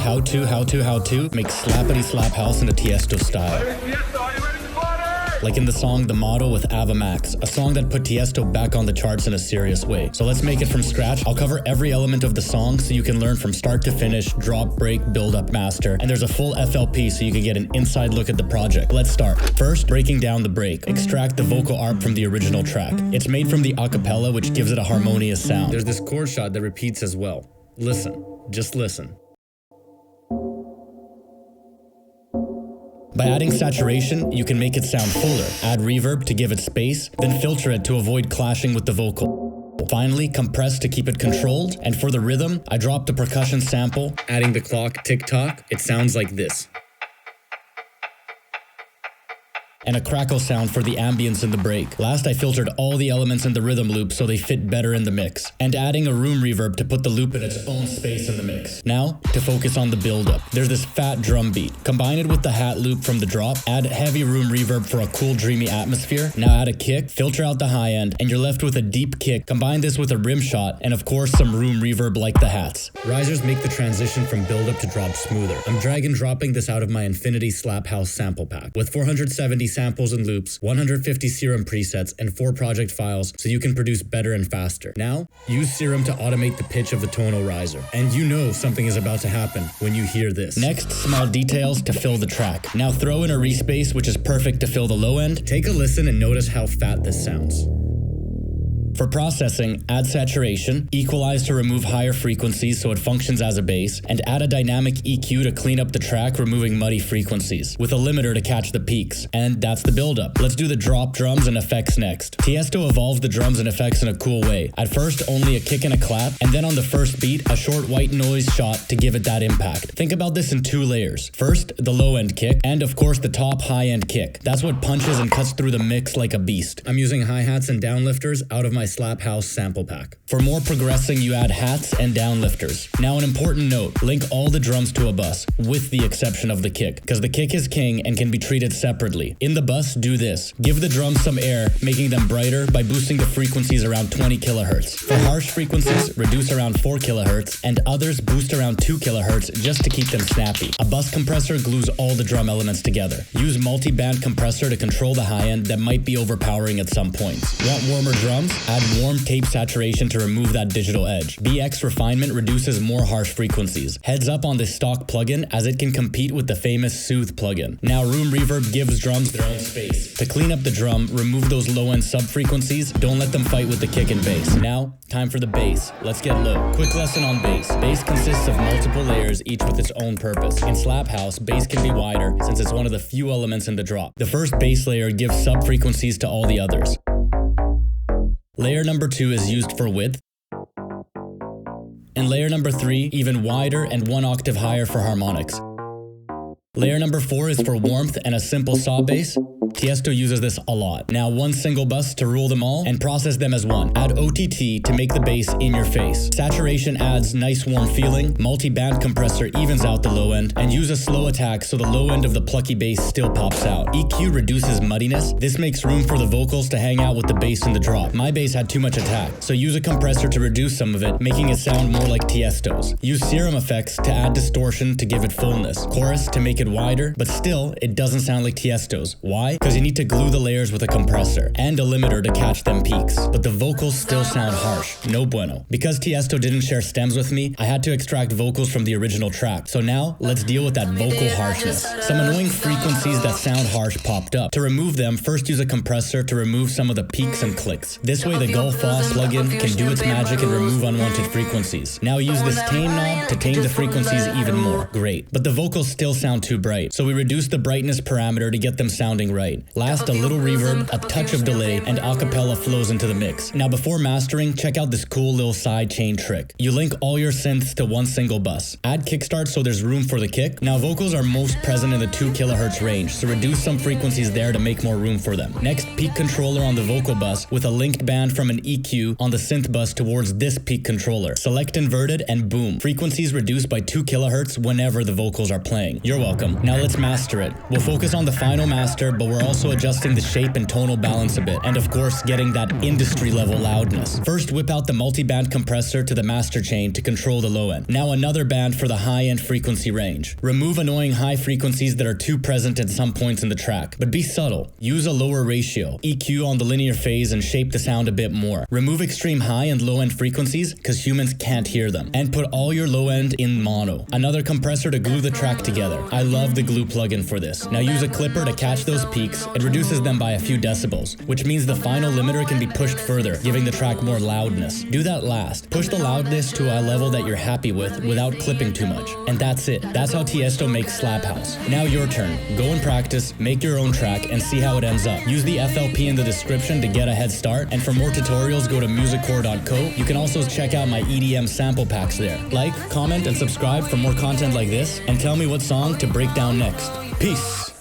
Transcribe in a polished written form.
how to make slappity slap house in a Tiesto style. Like in the song The Motto with Ava Max, a song that put Tiesto back on the charts in a serious way. So let's make it from scratch. I'll cover every element of the song so you can learn from start to finish, drop, break, build up, master. And there's a full FLP so you can get an inside look at the project. Let's start. First, breaking down the break. Extract the vocal arp from the original track. It's made from the acapella, which gives it a harmonious sound. There's this chord shot that repeats as well. Listen. Just listen. By adding saturation, you can make it sound fuller, add reverb to give it space, then filter it to avoid clashing with the vocal. Finally, compress to keep it controlled, and for the rhythm, I dropped a percussion sample, adding the clock tick-tock. It sounds like this. And a crackle sound for the ambience in the break. Last, I filtered all the elements in the rhythm loop so they fit better in the mix, and adding a room reverb to put the loop in its own space in the mix. Now, to focus on the build-up. There's this fat drum beat. Combine it with the hat loop from the drop, add heavy room reverb for a cool, dreamy atmosphere. Now add a kick, filter out the high end, and you're left with a deep kick. Combine this with a rim shot, and of course some room reverb like the hats. Risers make the transition from build-up to drop smoother. I'm drag and dropping this out of my Infinity Slap House sample pack, with 470 samples and loops, 150 Serum presets, and 4 project files so you can produce better and faster. Now, use Serum to automate the pitch of the tonal riser. And you know something is about to happen when you hear this. Next, small details to fill the track. Now throw in a respace, which is perfect to fill the low end. Take a listen and notice how fat this sounds. For processing, add saturation, equalize to remove higher frequencies so it functions as a bass, and add a dynamic EQ to clean up the track, removing muddy frequencies, with a limiter to catch the peaks. And that's the build-up. Let's do the drop drums and effects next. Tiesto evolved the drums and effects in a cool way. At first, only a kick and a clap, and then on the first beat, a short white noise shot to give it that impact. Think about this in 2 layers. First, the low-end kick, and of course the top high-end kick. That's what punches and cuts through the mix like a beast. I'm using hi-hats and downlifters out of my Slap House sample pack. For more progressing, you add hats and downlifters. Now an important note, link all the drums to a bus, with the exception of the kick, because the kick is king and can be treated separately. In the bus, do this. Give the drums some air, making them brighter by boosting the frequencies around 20 kHz. For harsh frequencies, reduce around 4 kHz, and others boost around 2 kHz just to keep them snappy. A bus compressor glues all the drum elements together. Use multi-band compressor to control the high end that might be overpowering at some points. Want warmer drums? Add warm tape saturation to remove that digital edge. BX refinement reduces more harsh frequencies. Heads up on this stock plugin as it can compete with the famous Soothe plugin. Now room reverb gives drums their own space. To clean up the drum, remove those low-end sub-frequencies. Don't let them fight with the kick and bass. Now, time for the bass. Let's get low. Quick lesson on bass. Bass consists of multiple layers, each with its own purpose. In Slap House, bass can be wider since it's one of the few elements in the drop. The first bass layer gives sub-frequencies to all the others. Layer number 2 is used for width, and layer number 3 even wider and 1 octave higher for harmonics. Layer number 4 is for warmth and a simple saw bass. Tiesto uses this a lot. Now 1 single bus to rule them all and process them as one. Add OTT to make the bass in your face. Saturation adds nice warm feeling. Multi-band compressor evens out the low end, and use a slow attack so the low end of the plucky bass still pops out. EQ reduces muddiness. This makes room for the vocals to hang out with the bass in the drop. My bass had too much attack, so use a compressor to reduce some of it, making it sound more like Tiesto's. Use Serum effects to add distortion to give it fullness. Chorus to make it wider, but still, it doesn't sound like Tiesto's. Why? Because you need to glue the layers with a compressor and a limiter to catch them peaks. But the vocals still sound harsh. No bueno. Because Tiesto didn't share stems with me, I had to extract vocals from the original track. So now, let's deal with that vocal harshness. Some annoying frequencies that sound harsh popped up. To remove them, first use a compressor to remove some of the peaks and clicks. This way the Gulf Foss plugin can do its magic and remove unwanted frequencies. Now use this tame knob to tame the frequencies even more. Great. But the vocals still sound too bright, so we reduce the brightness parameter to get them sounding right. Last, a little reverb, a touch of delay, and acapella flows into the mix. Now before mastering, check out this cool little side chain trick. You link all your synths to 1 single bus. Add kickstart so there's room for the kick. Now vocals are most present in the 2 kHz range, so reduce some frequencies there to make more room for them. Next, peak controller on the vocal bus with a linked band from an EQ on the synth bus towards this peak controller. Select inverted and boom. Frequencies reduced by 2 kHz whenever the vocals are playing. You're welcome. welcome. Now let's master it. We'll focus on the final master, but we're also adjusting the shape and tonal balance a bit, and of course getting that industry level loudness. First, whip out the multi-band compressor to the master chain to control the low end. Now another band for the high-end frequency range. Remove annoying high frequencies that are too present at some points in the track, but be subtle. Use a lower ratio, EQ on the linear phase, and shape the sound a bit more. Remove extreme high and low end frequencies because humans can't hear them, and put all your low end in mono. Another compressor to glue the track together. I love the glue plugin for this. Now use a clipper to catch those peaks. It reduces them by a few decibels, which means the final limiter can be pushed further, giving the track more loudness. Do that last. Push the loudness to a level that you're happy with without clipping too much. And that's it. That's how Tiesto makes Slap House. Now your turn. Go and practice, make your own track, and see how it ends up. Use the FLP in the description to get a head start, and for more tutorials go to musiccore.co. You can also check out my EDM sample packs there. Like, comment, and subscribe for more content like this, and tell me what song to break down next. Peace!